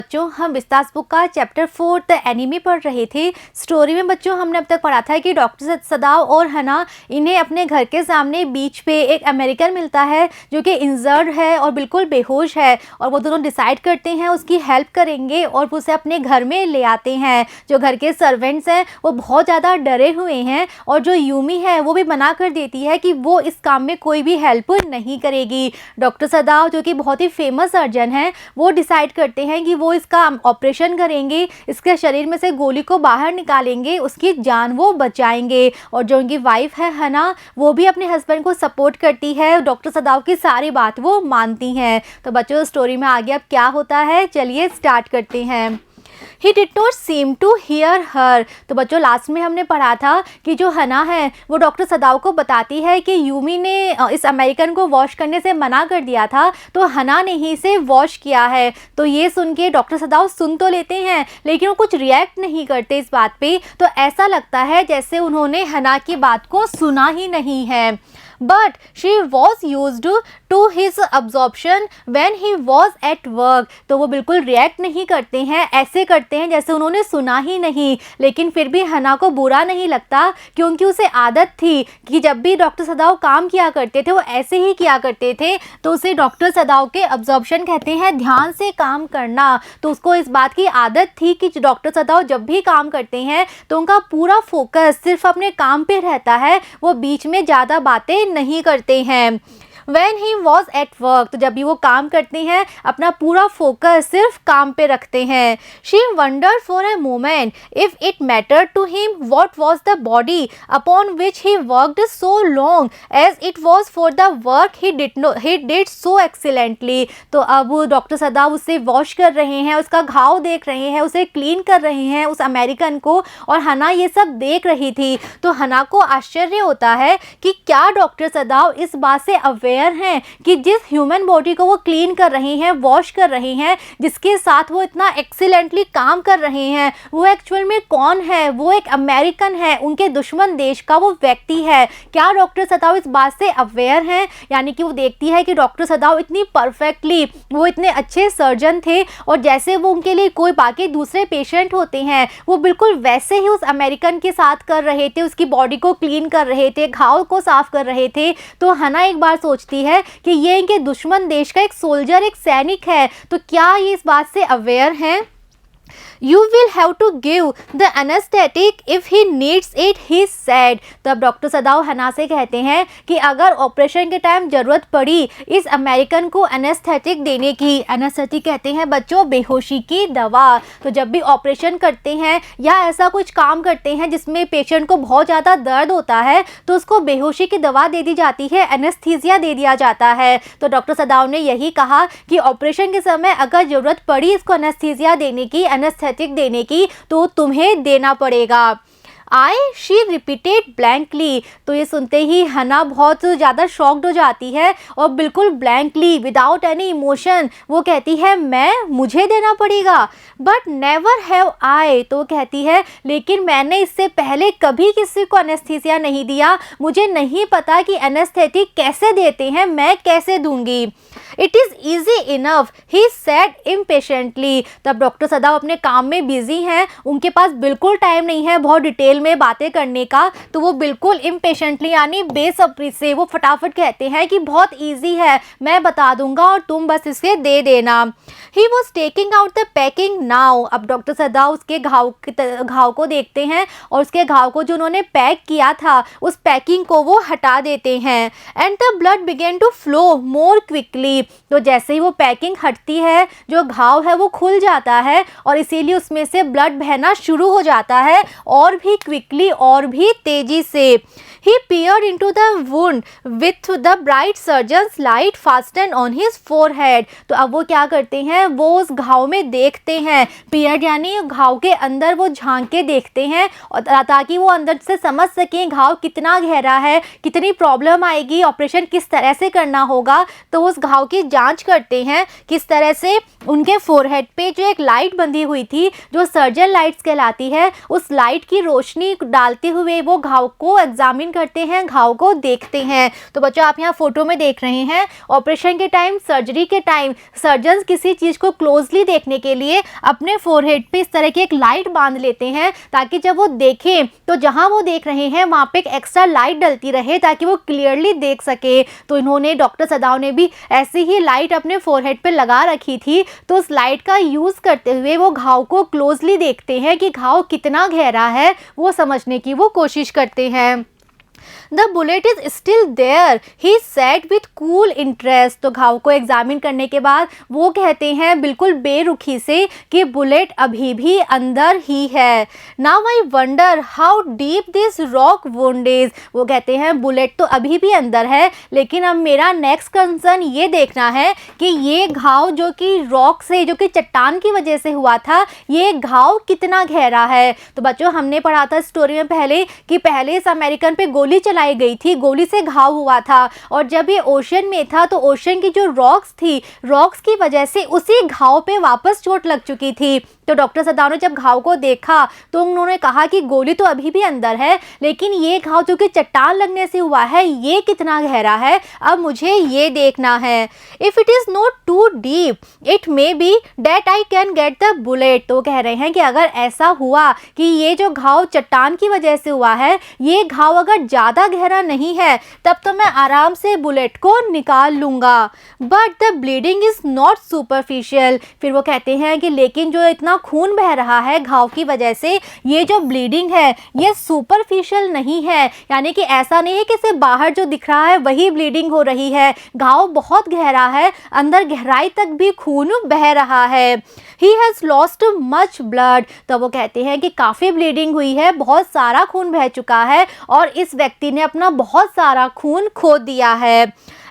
बच्चों हम Vistas book का चैप्टर 4 द एनिमी पढ़ रहे थे। स्टोरी में बच्चों हमने अब तक पढ़ा था कि डॉक्टर सदाव और हना इन्हें अपने घर के सामने बीच पे एक अमेरिकन मिलता है जो कि इंजर्ड है और बिल्कुल बेहोश है, और वो दोनों डिसाइड करते हैं उसकी हेल्प करेंगे और उसे अपने घर में ले आते हैं। जो घर के सर्वेंट्स हैं वो बहुत ज़्यादा डरे हुए हैं और जो यूमी है वो भी मना कर देती है कि वो इस काम में कोई भी हेल्प नहीं करेगी। डॉक्टर सदाव जो कि बहुत ही फेमस सर्जन है वो डिसाइड करते हैं कि वो इसका ऑपरेशन करेंगे, इसके शरीर में से गोली को बाहर निकालेंगे, उसकी जान वो बचाएंगे। और जो उनकी वाइफ है हना वो भी अपने हस्बैंड को सपोर्ट करती है, डॉक्टर सदाव की सारी बात वो मानती हैं। तो बच्चों स्टोरी में आगे अब क्या होता है चलिए स्टार्ट करते हैं। He did not seem to hear her। तो बच्चों लास्ट में हमने पढ़ा था कि जो हना है वो डॉक्टर सदाव को बताती है कि यूमी ने इस अमेरिकन को वॉश करने से मना कर दिया था, तो हना ने ही इसे वॉश किया है। तो ये सुन के डॉक्टर सदाव सुन तो लेते हैं लेकिन वो कुछ रिएक्ट नहीं करते इस बात पे। तो ऐसा लगता है जैसे उन्होंने हना की बात को सुना ही नहीं है। But she was used to his absorption when he was at work। तो वो बिल्कुल रिएक्ट नहीं करते हैं, ऐसे करते हैं जैसे उन्होंने सुना ही नहीं। लेकिन फिर भी हना को बुरा नहीं लगता क्योंकि उसे आदत थी कि जब भी डॉक्टर सदाव काम किया करते थे वो ऐसे ही किया करते थे। तो उसे डॉक्टर सदाव के अब्जॉर्प्शन कहते हैं, ध्यान से काम करना। तो उसको इस बात की आदत थी कि डॉक्टर सदाव जब भी काम करते हैं तो उनका पूरा फोकस सिर्फ अपने काम पे रहता है, वो बीच में ज़्यादा बातें नहीं करते हैं। When he was at work, तो जब भी वो काम करते हैं अपना पूरा फोकस सिर्फ काम पे रखते हैं। She wondered for a moment if it mattered to him what was the body upon which he worked so long, as it was for the work he did so excellently। तो अब doctor सदाव उसे wash कर रहे हैं, उसका घाव देख रहे हैं, उसे क्लीन कर रहे हैं उस अमेरिकन को, और हना ये सब देख रही थी। तो हना को आश्चर्य होता है कि क्या डॉक्टर सदाव इस बात से अवेयर हैं कि जिस ह्यूमन बॉडी को वो क्लीन कर रहे हैं, वॉश कर रहे हैं, जिसके साथ वो इतना एक्सीलेंटली काम कर रहे हैं, वो एक्चुअल में कौन है? वो एक अमेरिकन है, उनके दुश्मन देश का वो व्यक्ति है। क्या डॉक्टर सदाव इस बात से अवेयर हैं? यानी कि वो देखती है कि डॉक्टर सदाव इतनी परफेक्टली, वो इतने अच्छे सर्जन थे और जैसे वो उनके लिए कोई बाकी दूसरे पेशेंट होते हैं वो बिल्कुल वैसे ही उस अमेरिकन के साथ कर रहे थे, उसकी बॉडी को क्लीन कर रहे थे, घाव को साफ कर रहे थे। तो हना एक बार सोचती है कि ये इनके दुश्मन देश का एक सोल्जर, एक सैनिक है। तो क्या ये इस बात से अवेयर हैं? You will have to give the anesthetic if he needs it, he said। तब डॉक्टर सदाव हना से कहते हैं कि अगर ऑपरेशन के टाइम ज़रूरत पड़ी इस अमेरिकन को एनेस्थेटिक देने की। एनेस्थेटिक कहते हैं बच्चों बेहोशी की दवा। तो जब भी ऑपरेशन करते हैं या ऐसा कुछ काम करते हैं जिसमें पेशेंट को बहुत ज़्यादा दर्द होता है तो उसको बेहोशी की दवा दे दी जाती है, एनेस्थीसिया दे दिया जाता है। तो डॉक्टर सदाव ने यही कहा कि ऑपरेशन के समय अगर ज़रूरत पड़ी इसको एनेस्थीसिया देने की, एनेस्थेटिक देने की, तो तुम्हें देना पड़ेगा। She repeated blankly. तो ये सुनते ही हना बहुत ज़्यादा शॉक्ड हो जाती है और बिल्कुल ब्लैंकली विदाउट एनी इमोशन वो कहती है मुझे देना पड़ेगा। But never have I. तो कहती है लेकिन मैंने इससे पहले कभी किसी को एनेस्थीसिया नहीं दिया, मुझे नहीं पता कि एनेस्थेटिक कैसे देते हैं, मैं कैसे दूंगी। It is easy enough, he said impatiently. तब डॉक्टर सदाव अपने काम में बिजी हैं, उनके पास बिल्कुल टाइम नहीं है बहुत डिटेल में बातें करने का। तो वो बिल्कुल इम्पेशेंटली यानी बेसब्री से वो फटाफट कहते हैं कि बहुत ईजी है, मैं बता दूंगा और तुम बस इसे दे देना। He was taking out the packing now. अब डॉक्टर सदाव उसके घाव को देखते हैं और उसके घाव को जो उन्होंने पैक किया था उस पैकिंग को वो हटा देते हैं। And the blood begin to flow more quickly. तो जैसे ही वो पैकिंग हटती है जो घाव है वो खुल जाता है और इसीलिए उसमें से ब्लड बहना शुरू हो जाता है और भी क्विकली, और भी तेजी से। He peered into the wound with the bright surgeon's light fastened on his forehead। तो अब वो क्या करते हैं, वो उस घाव में देखते हैं। peered यानी घाव के अंदर वो झांक के देखते हैं और ताकि वो अंदर से समझ सकें घाव कितना गहरा है, कितनी प्रॉब्लम आएगी, ऑपरेशन किस तरह से करना होगा। तो उस घाव की जांच करते हैं, किस तरह से उनके फोरहेड पे जो एक लाइट बंधी हुई थी जो सर्जन लाइट्स कहलाती है, उस लाइट की रोशनी डालते हुए वो घाव को एग्जामिन करते हैं, घाव को देखते हैं। तो बच्चों आप यहाँ फोटो में देख रहे हैं ऑपरेशन के टाइम, सर्जरी के टाइम सर्जन किसी चीज़ को क्लोजली देखने के लिए अपने फोरहेड पे इस तरह की एक लाइट बांध लेते हैं ताकि जब वो देखें तो जहाँ वो देख रहे हैं वहाँ पे एक एक्स्ट्रा लाइट डलती रहे ताकि वो क्लियरली देख सके। तो इन्होंने डॉक्टर सदाव ने भी ऐसी ही लाइट अपने फोरहेड पे लगा रखी थी। तो उस लाइट का यूज़ करते हुए वो घाव को क्लोजली देखते हैं कि घाव कितना गहरा है, वो समझने की वो कोशिश करते हैं। The bullet is still there, he said with cool interest। तो घाव को एग्जामिन करने के बाद वो कहते हैं बिल्कुल बेरुखी से कि बुलेट अभी भी अंदर ही है। Now I wonder how deep this rock wound is। वो कहते हैं बुलेट तो अभी भी अंदर है, लेकिन अब मेरा नेक्स्ट कंसर्न ये देखना है कि ये घाव जो कि रॉक से, जो कि चट्टान की वजह से हुआ था, ये घाव कितना गहरा है। तो बच्चों हमने पढ़ा था स्टोरी में पहले कि पहले इस अमेरिकन पे गोली चलाई गई थी, गोली से घाव हुआ था, और जब ये ओशन में था तो ओशन की जो रॉक्स थी, रॉक्स की वजह से उसी घाव पे वापस चोट लग चुकी थी। तो डॉक्टर सदाव ने जब घाव को देखा तो उन्होंने कहा कि गोली तो अभी भी अंदर है, लेकिन ये घाव जो कि चट्टान लगने से हुआ है ये कितना गहरा है, अब मुझे ये देखना है। If it is not too deep it may be that I can get the bullet. तो कह रहे हैं कि अगर ऐसा हुआ कि ये जो घाव चट्टान की वजह से हुआ है, ये घाव अगर ज़्यादा गहरा नहीं है तब तो मैं आराम से बुलेट को निकाल लूँगा। But the bleeding is not superficial. फिर वो कहते हैं कि लेकिन जो इतना खून बह रहा है घाव की वजह से, ये जो ब्लीडिंग है ये सुपरफिशियल नहीं है, यानी कि ऐसा नहीं है कि सिर्फ बाहर जो दिख रहा है वही ब्लीडिंग हो रही है, घाव बहुत गहरा है, अंदर गहराई तक भी खून बह रहा है। He has lost much blood. तो वो कहते हैं कि काफ़ी ब्लीडिंग हुई है, बहुत सारा खून बह चुका है और इस व्यक्ति ने अपना बहुत सारा खून खो दिया है।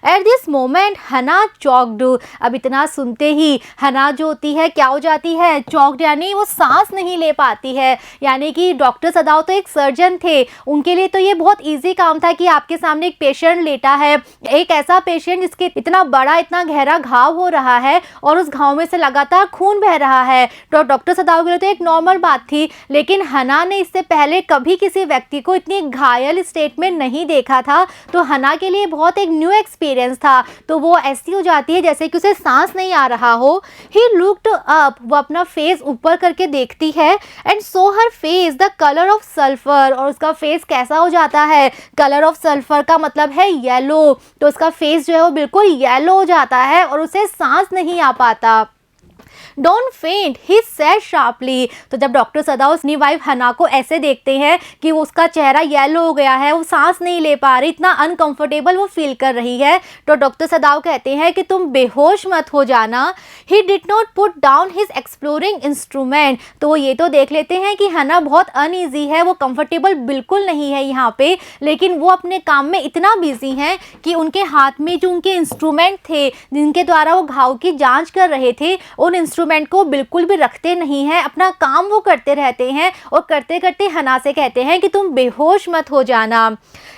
एट दिस मोमेंट हना चॉक्ड। अब इतना सुनते ही हना जो होती है क्या हो जाती है, चॉक्ड, यानी वो सांस नहीं ले पाती है। यानी कि डॉक्टर सदाव तो एक सर्जन थे, उनके लिए तो ये बहुत इजी काम था कि आपके सामने एक पेशेंट लेटा है, एक ऐसा पेशेंट जिसके इतना बड़ा, इतना गहरा घाव हो रहा है और उस घाव में से लगातार खून बह रहा है, तो डॉक्टर सदाव के लिए तो एक नॉर्मल बात थी। लेकिन हना ने इससे पहले कभी किसी व्यक्ति को इतनी घायल स्टेट में नहीं देखा था, तो हना के लिए बहुत एक न्यू एक्सपीरियंस था। तो वो ऐसी हो जाती है जैसे कि उसे सांस नहीं आ रहा हो। ही लुक्ड अप, वो अपना फेस ऊपर करके देखती है, and so her face the colour of sulphur. और उसका फेस कैसा हो जाता है, कलर ऑफ सल्फर का मतलब है येलो, तो उसका फेस जो है वो बिल्कुल येलो हो जाता है और उसे सांस नहीं आ पाता। डोंट फेंट, ही सेड शार्पली। तो जब डॉक्टर सदाव अपनी वाइफ हना को ऐसे देखते हैं कि उसका चेहरा येलो हो गया है, वो सांस नहीं ले पा रही, इतना अनकंफर्टेबल वो फील कर रही है, तो डॉक्टर सदाव कहते हैं कि तुम बेहोश मत हो जाना। He did not put down his exploring instrument. तो वो ये तो देख लेते हैं कि हना बहुत अनईजी है, वो कंफर्टेबल बिल्कुल नहीं है यहाँ पे, लेकिन वो अपने काम में इतना बिजी हैं कि उनके हाथ में जो उनके इंस्ट्रूमेंट थे जिनके द्वारा वो घाव की जाँच कर रहे थे, उन इंस्ट्रूमेंट को बिल्कुल भी रखते नहीं हैं, अपना काम वो करते रहते हैं और करते करते हना से कहते हैं कि तुम बेहोश मत हो जाना।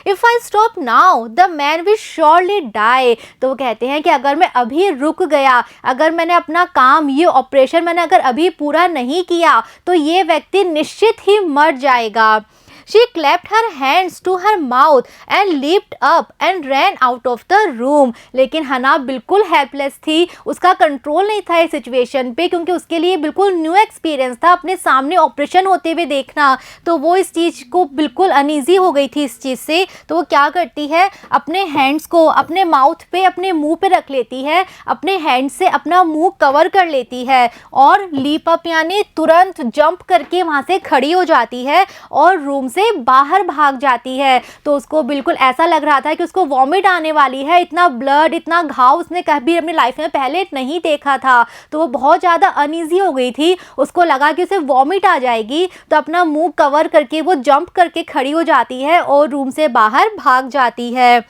If I stop now the man will surely die. तो वो कहते हैं कि अगर मैं अभी रुक गया, अगर मैंने अपना काम, ये ऑपरेशन मैंने अगर अभी पूरा नहीं किया, तो ये व्यक्ति निश्चित ही मर जाएगा। She clapped her hands to her mouth and leaped up and ran out of the room। लेकिन हना बिल्कुल हेल्पलेस थी, उसका कंट्रोल नहीं था इस सिचुएशन पे, क्योंकि उसके लिए बिल्कुल न्यू एक्सपीरियंस था अपने सामने ऑपरेशन होते हुए देखना, तो वो इस चीज़ को बिल्कुल अनईजी हो गई थी इस चीज़ से। तो वो क्या करती है, अपने हैंड्स को अपने माउथ पे, अपने मुंह पे रख लेती है, अपने हैंड से अपना मुंह कवर कर लेती है और लीप अप यानी तुरंत जंप करके वहाँ से खड़ी हो जाती है और रूम से बाहर भाग जाती है। तो उसको बिल्कुल ऐसा लग रहा था कि उसको वॉमिट आने वाली है, इतना ब्लड, इतना घाव उसने कभी अपनी लाइफ में पहले नहीं देखा था, तो वो बहुत ज़्यादा अनईजी हो गई थी, उसको लगा कि उसे वॉमिट आ जाएगी, तो अपना मुंह कवर करके वो जंप करके खड़ी हो जाती है और रूम से बाहर भाग जाती है।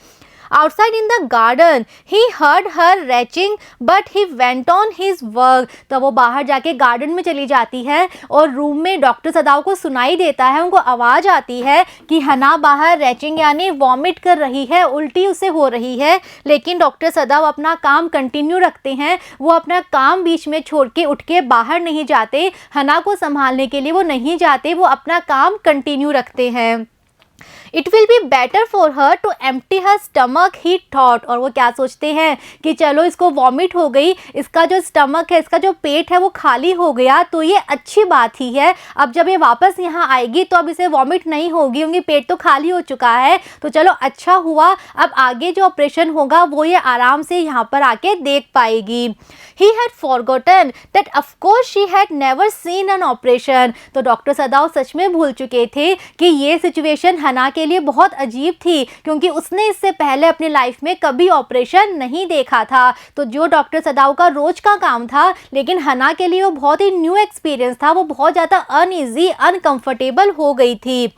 Outside in the garden he heard her reaching but he went on his work. तो वो बाहर जाके गार्डन में चली जाती है और रूम में डॉक्टर सदाव को सुनाई देता है, उनको आवाज़ आती है कि हना बाहर रैचिंग यानी वॉमिट कर रही है, उल्टी उसे हो रही है। लेकिन डॉक्टर सदाव अपना काम कंटिन्यू रखते हैं, वो अपना काम बीच में छोड़ के उठ के बाहर नहीं जाते, हना को संभालने के लिए वो नहीं जाते, वो अपना काम कंटिन्यू रखते हैं। It will be better for her to empty her stomach he thought. और वो क्या सोचते हैं कि चलो इसको वॉमिट हो गई, इसका जो स्टमक है, इसका जो पेट है वो खाली हो गया, तो ये अच्छी बात ही है। अब जब ये वापस यहाँ आएगी तो अब इसे वॉमिट नहीं होगी, क्योंकि पेट तो खाली हो चुका है। तो चलो अच्छा हुआ, अब आगे जो ऑपरेशन होगा वो ये आराम से यहाँ पर आके देख पाएगी। He had forgotten that of course she had never seen an operation। तो डॉक्टर सदाव सच में भूल चुके थे कि ये सिचुएशन हना के लिए बहुत अजीब थी, क्योंकि उसने इससे पहले अपनी लाइफ में कभी ऑपरेशन नहीं देखा था। तो जो डॉक्टर सदाव का रोज का काम था, लेकिन हना के लिए वो बहुत ही न्यू एक्सपीरियंस था, वो बहुत ज़्यादा अनईजी अनकंफर्टेबल हो गई थी।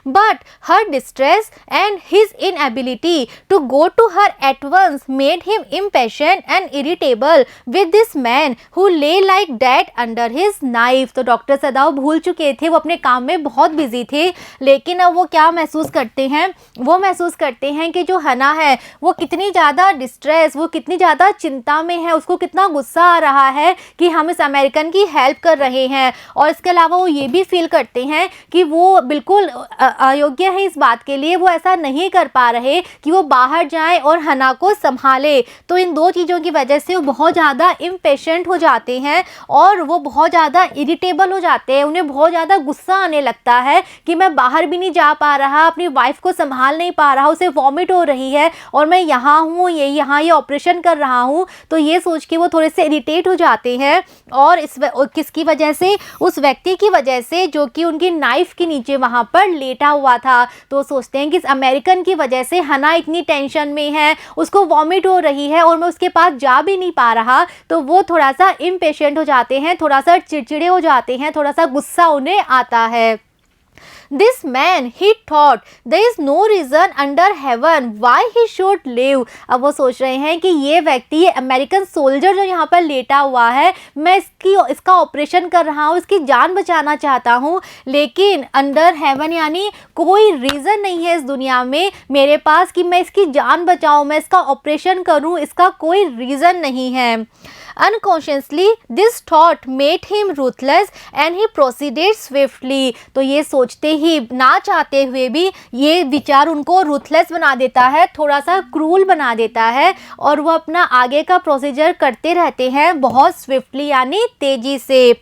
But her distress and his inability to go to her at once made him impatient and irritable with this man who lay like that under his knife। तो doctor सदाव भूल चुके थे, वो अपने काम में बहुत बिजी थे, लेकिन अब वो क्या महसूस करते हैं, वो महसूस करते हैं कि जो हना है वो कितनी ज़्यादा डिस्ट्रेस, वो कितनी ज़्यादा चिंता में है, उसको कितना गुस्सा आ रहा है कि हम इस अमेरिकन की हेल्प कर रहे हैं। और इसके अलावा वो ये भी फील करते हैं कि वो बिल्कुल अयोग्य है इस बात के लिए, वो ऐसा नहीं कर पा रहे कि वो बाहर जाएं और हना को संभाले। तो इन दो चीज़ों की वजह से वो बहुत ज़्यादा इम्पेशेंट हो जाते हैं और वो बहुत ज़्यादा इरिटेबल हो जाते हैं, उन्हें बहुत ज़्यादा गुस्सा आने लगता है कि मैं बाहर भी नहीं जा पा रहा, अपनी वाइफ को संभाल नहीं पा रहा, उसे वॉमिट हो रही है और मैं यहाँ हूँ, ये ऑपरेशन कर रहा हूँ। तो ये सोच के वो थोड़े से इरिटेट हो जाते हैं और किसकी वजह से, उस व्यक्ति की वजह से जो कि उनकी नाइफ के नीचे वहाँ पर लेटा हुआ था। तो सोचते हैं कि इस अमेरिकन की वजह से हना इतनी टेंशन में है, उसको वॉमिट हो रही है और मैं उसके पास जा भी नहीं पा रहा। तो वो थोड़ा सा इम्पेशेंट हो जाते हैं, थोड़ा सा चिड़चिड़े हो जाते हैं, थोड़ा सा गुस्सा उन्हें आता है। This man, he thought, there is no reason under heaven why he should live। अब वो सोच रहे हैं कि ये व्यक्ति, ये अमेरिकन सोल्जर जो यहाँ पर लेटा हुआ है, मैं इसका ऑपरेशन कर रहा हूँ, इसकी जान बचाना चाहता हूँ, लेकिन अंडर हेवन यानी कोई रीज़न नहीं है इस दुनिया में मेरे पास कि मैं इसकी जान बचाऊँ, मैं इसका ऑपरेशन करूँ, इसका कोई रीज़न नहीं है। Unconsciously, this thought made him ruthless and he proceeded swiftly। तो ये सोचते ही, ना चाहते हुए भी, ये विचार उनको रूथलेस बना देता है, थोड़ा सा क्रूल बना देता है और वो अपना आगे का प्रोसीजर करते रहते हैं बहुत स्विफ्टली यानी तेजी से।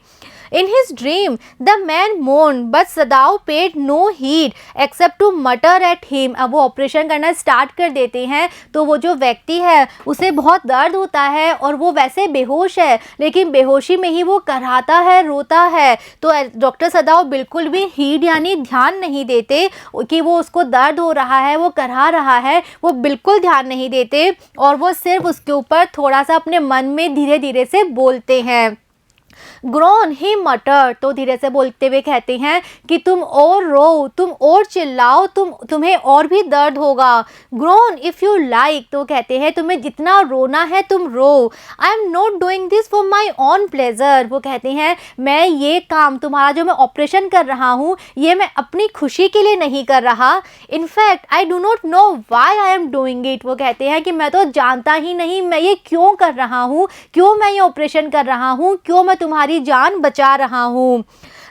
In his dream, the man moaned, but सदाव paid no heed except to mutter at him। अब वो ऑपरेशन करना स्टार्ट कर देते हैं तो वो जो व्यक्ति है उसे बहुत दर्द होता है और वो वैसे बेहोश है, लेकिन बेहोशी में ही वो कराहता है, रोता है। तो डॉक्टर सदाव बिल्कुल भी हीड यानी ध्यान नहीं देते कि वो उसको दर्द हो रहा है, वो कराह रहा है, वो बिल्कुल ध्यान नहीं देते और वो सिर्फ उसके ऊपर थोड़ा सा अपने मन में धीरे धीरे से बोलते हैं। ग्रोन ही मटर। तो धीरे से बोलते हुए कहते हैं कि तुम और रो, तुम और चिल्लाओ, तुम्हें और भी दर्द होगा। Groan if you like. तो कहते हैं तुम्हें जितना रोना है तुम रो। I am not doing this for my own pleasure. वो कहते हैं मैं ये काम, तुम्हारा जो मैं ऑपरेशन कर रहा हूँ, ये मैं अपनी खुशी के लिए नहीं कर रहा। In fact I do not know why I am doing it. वो कहते हैं कि मैं तो जानता ही नहीं मैं ये क्यों कर रहा हूँ, क्यों मैं ये ऑपरेशन कर रहा हूँ, क्यों मैं तुम्हारी जान बचा रहा हूँ।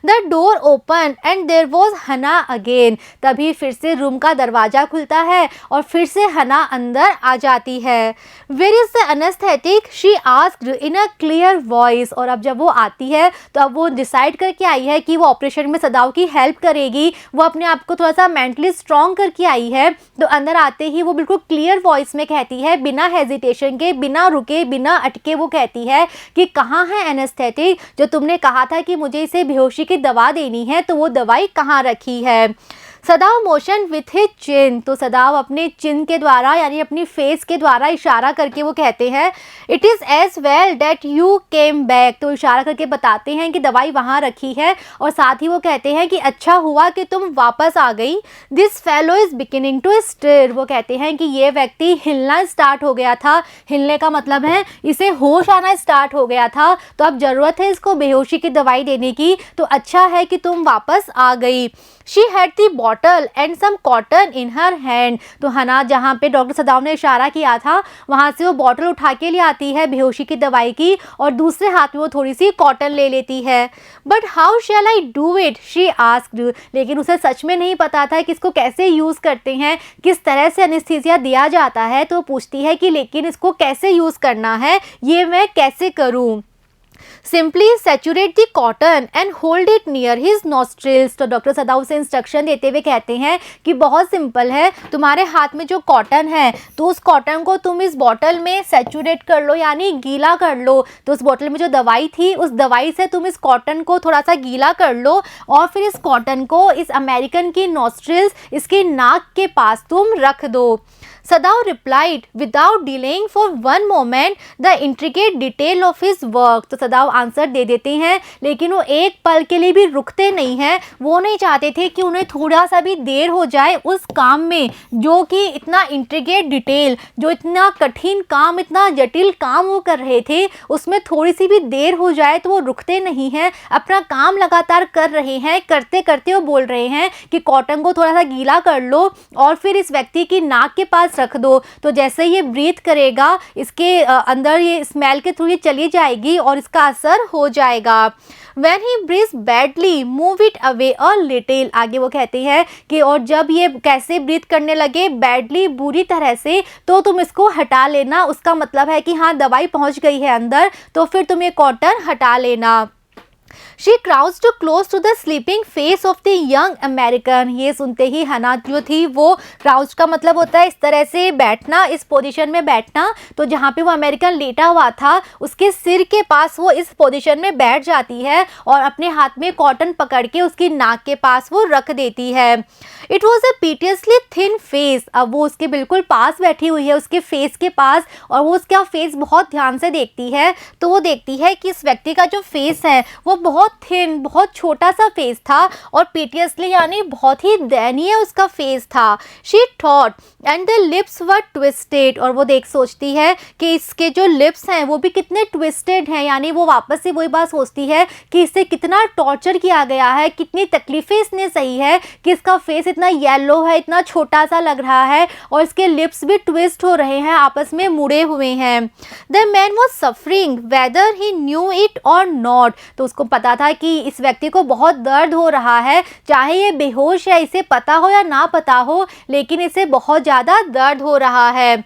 The door opened and there was हना again। तभी फिर से रूम का दरवाज़ा खुलता है और फिर से हना अंदर आ जाती है। Where is the anesthetic? She asked in a clear voice। और अब जब वो आती है तो अब वो डिसाइड करके आई है कि वो ऑपरेशन में सदाव की हेल्प करेगी, वो अपने आप को थोड़ा सा मेंटली स्ट्रॉन्ग करके आई है। तो अंदर आते ही वो बिल्कुल क्लियर वॉइस में कहती है, बिना हेजिटेशन के, बिना रुके, बिना अटके वो कहती है कि कहाँ है एनेस्थेटिक, जो तुमने कहा था कि मुझे इसे बेहोशी की दवा देनी है, तो वो दवाई कहाँ रखी है। सदाव मोशन विथ हिज चिन, तो सदाव अपने चिन के द्वारा यानी अपनी फेस के द्वारा इशारा करके वो कहते हैं it is as well that you came back, तो इशारा करके बताते हैं कि दवाई वहाँ रखी है और साथ ही वो कहते हैं कि अच्छा हुआ कि तुम वापस आ गई। This fellow is beginning to stir, वो कहते हैं कि ये व्यक्ति हिलना स्टार्ट हो गया था। हिलने का मतलब है इसे होश आना स्टार्ट हो गया था, तो अब ज़रूरत है इसको बेहोशी की दवाई देने की, तो अच्छा है कि तुम वापस आ गई। She had the bottle and some cotton in her hand, तो हना जहाँ पे डॉक्टर सदाव ने इशारा किया था वहाँ से वो बॉटल उठा के ले आती है बेहोशी की दवाई की और दूसरे हाथ में वो थोड़ी सी कॉटन ले लेती है। But how shell I do it, she asked, लेकिन उसे सच में नहीं पता था कि इसको कैसे यूज़ करते हैं, किस तरह से एनेस्थीसिया दिया जाता है, तो पूछती है कि लेकिन इसको कैसे यूज़ करना है, ये मैं कैसे करूँ। Simply saturate the cotton and hold it near his nostrils, तो डॉक्टर सदाव से इंस्ट्रक्शन देते हुए कहते हैं कि बहुत सिंपल है, तुम्हारे हाथ में जो कॉटन है तो उस कॉटन को तुम इस बॉटल में सैचुरेट कर लो यानी गीला कर लो, तो उस बॉटल में जो दवाई थी उस दवाई से तुम इस कॉटन को थोड़ा सा गीला कर लो और फिर इस कॉटन को इस अमेरिकन की नॉस्ट्रिल्स इसके नाक के पास तुम रख दो। Sadao replied without delaying for one moment the intricate detail of his work, तो सदाव आंसर दे देते हैं लेकिन वो एक पल के लिए भी रुकते नहीं हैं। वो नहीं चाहते थे कि उन्हें थोड़ा सा भी देर हो जाए उस काम में जो कि इतना इंट्रिकेट डिटेल, जो इतना कठिन काम, इतना जटिल काम वो कर रहे थे, उसमें थोड़ी सी भी देर हो जाए तो वो रुकते नहीं हैं, अपना काम लगातार कर रहे हैं। करते करते वो बोल रहे हैं कि कॉटन को थोड़ा सा गीला कर लो और फिर इस व्यक्ति की नाक के पास रख दो, तो जैसे ये ब्रीथ करेगा इसके अंदर ये स्मेल के थ्रू ये चली जाएगी और इसका असर हो जाएगा। When he breathes badly, move it away a little, आगे वो कहते हैं कि और जब ये कैसे ब्रीथ करने लगे बैडली, बुरी तरह से, तो तुम इसको हटा लेना। उसका मतलब है कि हाँ दवाई पहुंच गई है अंदर, तो फिर तुम ये कॉटन हटा लेना। She crouched close to the sleeping face of the young American, ये सुनते ही हना जो थी वो, क्राउच का मतलब होता है इस तरह से बैठना, इस पोजीशन में बैठना, तो जहाँ पे वो अमेरिकन लेटा हुआ था उसके सिर के पास वो इस पोजीशन में बैठ जाती है और अपने हाथ में कॉटन पकड़ के उसकी नाक के पास वो रख देती है। It was a piteously thin face, अब वो उसके बिल्कुल पास बैठी हुई है उसके फेस के पास और वो उसका फेस बहुत ध्यान से देखती है, तो वो देखती है कि इस व्यक्ति का जो फेस है वो बहुत थिन, बहुत छोटा सा फेस था और piteously यानी बहुत ही दयनीय उसका फेस था। She thought and the lips were twisted, और वो सोचती है कि इसके जो लिप्स हैं वो भी कितने ट्विस्टेड हैं, यानी वो वापस से वही बात सोचती है कि इसे कितना टॉर्चर किया गया है, कितनी तकलीफ़ें इसने सही है कि इसका फेस इतना येलो है, इतना छोटा सा लग रहा है और इसके लिप्स भी ट्विस्ट हो रहे हैं, आपस में मुड़े हुए हैं। The man was suffering weather he knew it और नॉट, तो उसको पता था कि इस व्यक्ति को बहुत दर्द हो रहा है, चाहे ये बेहोश है, इसे पता हो या ना पता हो, लेकिन इसे बहुत ज़्यादा दर्द हो रहा है।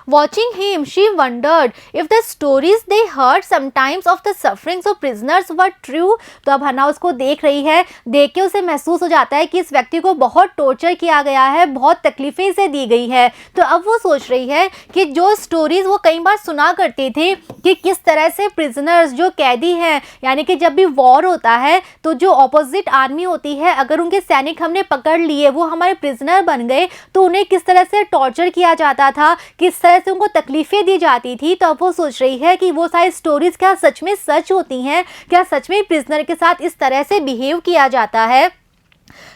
Watching him, she wondered if the stories they heard sometimes of the sufferings of prisoners were true, तो अब हना उसको देख रही है, देख के उसे महसूस हो जाता है कि इस व्यक्ति को बहुत टॉर्चर किया गया है, बहुत तकलीफ़ें इसे दी गई है। तो अब वो सोच रही है कि जो स्टोरीज़ वो कई बार सुना करते थे कि किस तरह से प्रिजनर्स जो कैदी हैं, यानी कि जब भी वॉर होता है तो जो ऑपोजिट आर्मी होती है, अगर उनके सैनिक हमने पकड़ लिए, वो हमारे प्रिजनर बन गए, तो उन्हें किस तरह से टॉर्चर किया जाता था, किस तरह से उनको तकलीफ़ें दी जाती थी। तो अब वो सोच रही है कि वो सारी स्टोरीज़ क्या सच में सच होती हैं, क्या सच में प्रिजनर के साथ इस तरह से बिहेव किया जाता है।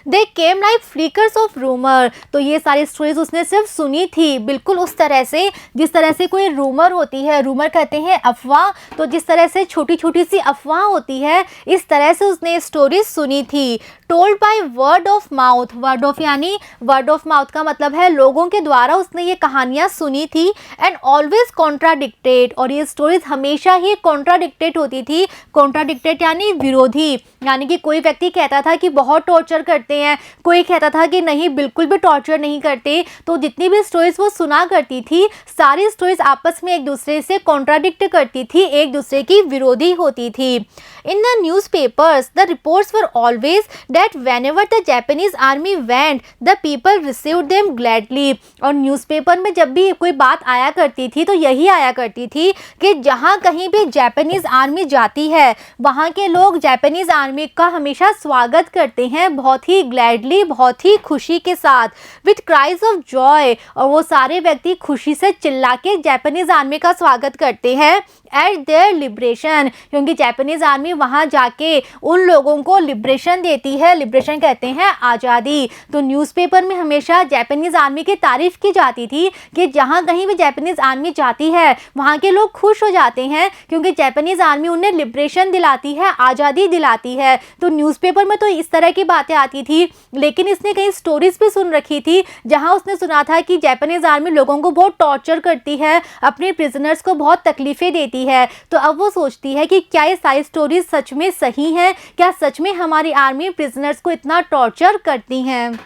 They came like flickers of rumour, तो ये सारी स्टोरीज उसने सिर्फ सुनी थी, बिल्कुल उस तरह से जिस तरह से कोई रूमर होती है, रूमर कहते हैं अफवाह, तो जिस तरह से छोटी छोटी सी अफवाह होती है, इस तरह से उसने स्टोरीज सुनी थी। Told by word of mouth, word of यानी वर्ड ऑफ माउथ का मतलब है लोगों के द्वारा उसने ये कहानियाँ सुनी थी। एंड ऑलवेज कॉन्ट्राडिक्टेड, और ये स्टोरीज हमेशा ही कॉन्ट्राडिक्टेड होती थी। कॉन्ट्राडिक्टेड यानी विरोधी, यानी कि कोई व्यक्ति कहता था कि बहुत टॉर्चर करते हैं, कोई कहता था कि नहीं बिल्कुल भी टॉर्चर नहीं करते। तो जितनी भी स्टोरीज वो सुना करती थी, सारी स्टोरीज आपस में एक दूसरे से कॉन्ट्राडिक्ट करती थी, एक दूसरे की विरोधी होती थी। In the newspapers the reports were always that whenever the Japanese army went, the people received them gladly। और न्यूज़पेपर में जब भी कोई बात आया करती थी तो यही आया करती थी कि जहाँ कहीं भी जापानीज़ आर्मी जाती है वहाँ के लोग जापानीज़ आर्मी का हमेशा स्वागत करते हैं बहुत ही ग्लैडली, बहुत ही खुशी के साथ, विथ क्राइज ऑफ जॉय। और वो सारे व्यक्ति खुशी से चिल्ला के जापानीज़ आर्मी का स्वागत करते हैं एट देयर लिबरेशन, क्योंकि जापानीज़ आर्मी वहाँ जाके उन लोगों को लिबरेशन देती है। लिबरेशन कहते हैं आज़ादी। तो न्यूज़पेपर में हमेशा जापानीज़ आर्मी की तारीफ़ की जाती थी कि जहाँ कहीं भी जापानीज़ आर्मी जाती है वहाँ के लोग खुश हो जाते हैं, क्योंकि जापानीज़ आर्मी उन्हें लिबरेशन दिलाती है, आज़ादी दिलाती है। तो न्यूज़पेपर में तो इस तरह की बातें आती थी, लेकिन इसने कई स्टोरीज़ भी सुन रखी थी जहाँ उसने सुना था कि जापानीज़ आर्मी लोगों को बहुत टॉर्चर करती है, अपने प्रिजनर्स को बहुत तकलीफ़ें देती है। तो अब वो सोचती है कि क्या ये सारी स्टोरीज सच में सही हैं, क्या सच में हमारी आर्मी प्रिजनर्स को इतना टॉर्चर करती हैं।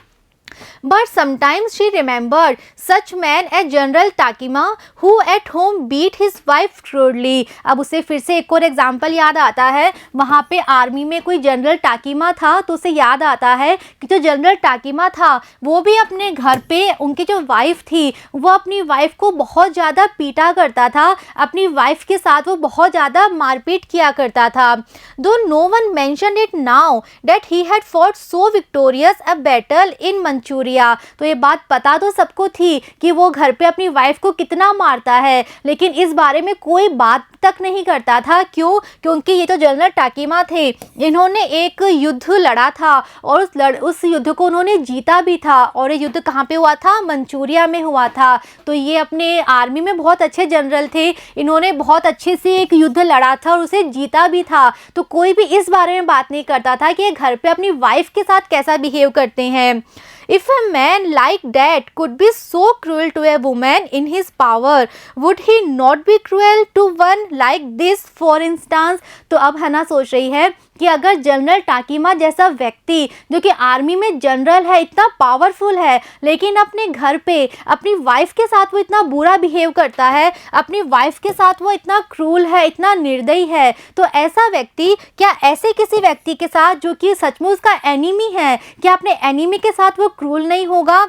But sometimes she remembered such man as General Takima who at home beat his wife cruelly। अब उसे फिर से एक और एग्जाम्पल याद आता है, वहाँ पे आर्मी में कोई जनरल टाकिमा था तो उसे याद आता है कि जो जनरल टाकिमा था वो भी अपने घर पे उनकी जो वाइफ थी वो अपनी वाइफ को बहुत ज़्यादा पीटा करता था, अपनी वाइफ के साथ वो बहुत ज़्यादा मारपीट किया करता था। Though no one mentioned it now that he had fought so victorious a battle in Manchuria. तो ये बात पता तो सबको थी कि वो घर पे अपनी वाइफ को कितना मारता है, लेकिन इस बारे में कोई बात तक नहीं करता था। क्यों? क्योंकि ये जो जनरल टाकिमा थे इन्होंने एक युद्ध लड़ा था और उस युद्ध को उन्होंने जीता भी था। और ये युद्ध कहाँ पे हुआ था? मंचूरिया में हुआ था। तो ये अपने आर्मी में बहुत अच्छे जनरल थे, इन्होंने बहुत अच्छे से एक युद्ध लड़ा था और उसे जीता भी था। तो कोई भी इस बारे में बात नहीं करता था कि ये घर पे अपनी वाइफ के साथ कैसा बिहेव करते हैं। If a man like that could be so cruel to a woman in his power, would he not be cruel to one like this, for instance? तो अब हना सोच रही है कि अगर जनरल टाकिमा जैसा व्यक्ति जो कि आर्मी में जनरल है, इतना पावरफुल है, लेकिन अपने घर पे अपनी वाइफ के साथ वो इतना बुरा बिहेव करता है, अपनी वाइफ के साथ वो इतना क्रूल है, इतना निर्दयी है, तो ऐसा व्यक्ति क्या ऐसे किसी व्यक्ति के साथ जो कि सचमुच उसका एनिमी है, क्या अपने एनिमी के साथ वो क्रूल नहीं होगा?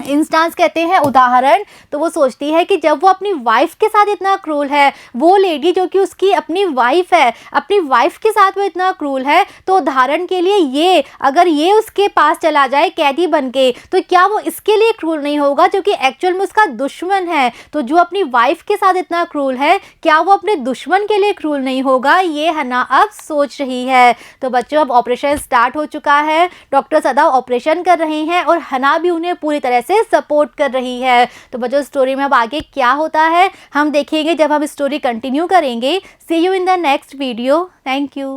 इंस्टांस कहते हैं उदाहरण। तो वो सोचती है कि जब वो अपनी वाइफ के साथ इतना क्रूल है, वो लेडी जो कि उसकी अपनी वाइफ है, अपनी वाइफ के साथ वो इतना क्रूल है, तो उदाहरण के लिए ये अगर ये उसके पास चला जाए कैदी बन के, तो क्या वो इसके लिए क्रूल नहीं होगा जो कि एक्चुअल में उसका दुश्मन है? तो जो अपनी वाइफ के साथ इतना क्रूल है, क्या वो अपने दुश्मन के लिए क्रूल नहीं होगा? ये हना अब सोच रही है। तो बच्चों अब ऑपरेशन स्टार्ट हो चुका है, डॉक्टर सदाव ऑपरेशन कर रहे हैं और हना भी उन्हें पूरी तरह से सपोर्ट कर रही है। तो बच्चों स्टोरी में अब आगे क्या होता है हम देखेंगे जब हम स्टोरी कंटिन्यू करेंगे। See you in the next video. Thank you.